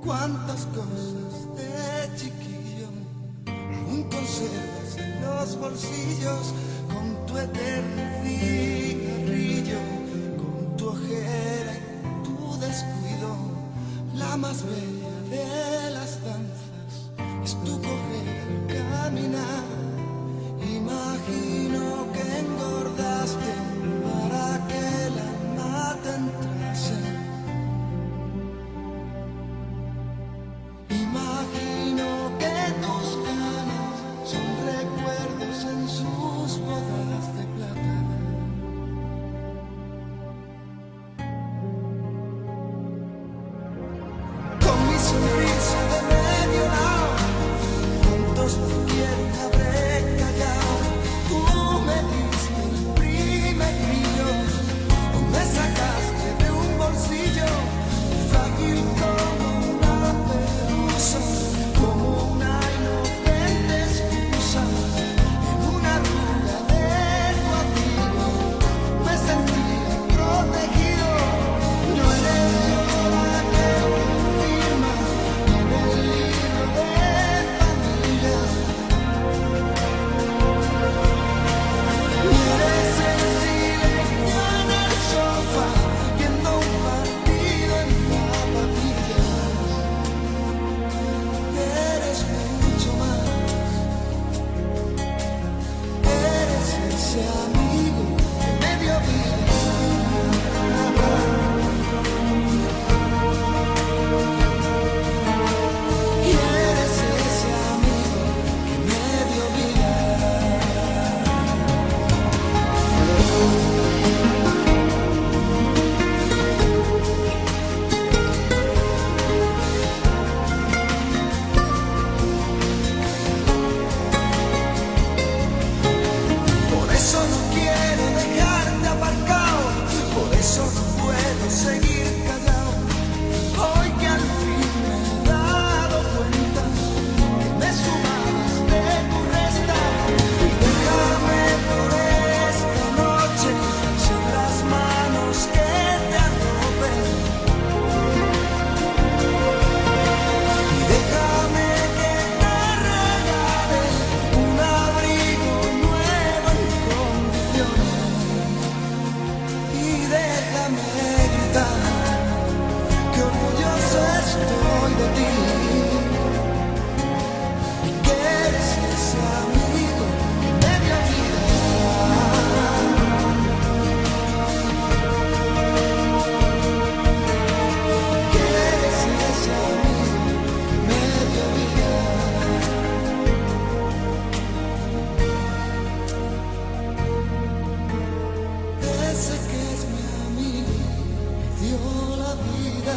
Cuántas cosas de chiquillo aún conservas en los bolsillos, con tu eterno cigarrillo, con tu ojera y tu descuido. La más bella de las danzas es tu coger al caminar. Imagino que engordaste para que el alma te entrase. Imagino que tus canas son recuerdos en sus bodas de plata. Con mi sonrisa de medio lado, ¿cuántos te quieren habré callado? Tú me diste el primer brillo, o me sacaste de un bolsillo frágil como una pelusa, como una inocente excusa. En una arruga de tu abrigo me sentía protegido. No eres yo la que firma en el libro de familia, ni eres el silencio en el sofá viendo un partido en zapatillas. Eres mucho más, eres ese amigo que me dio vida. Y eres ese amigo que me dio vida. Por eso no quiero dejarte aparcado, por eso no puedo seguir callado. Hoy que al fin me he dado cuenta que me sumabas de tu resta, y déjame por esta noche sin las manos que te arropen. Y déjame que te regale un abrigo nuevo en condiciones. Y déjame gritar que orgulloso estoy de ti, y que eres ese amigo que me dio vida. Que eres ese amigo que me dio vida. Ese que es mi amigo me dio la vida.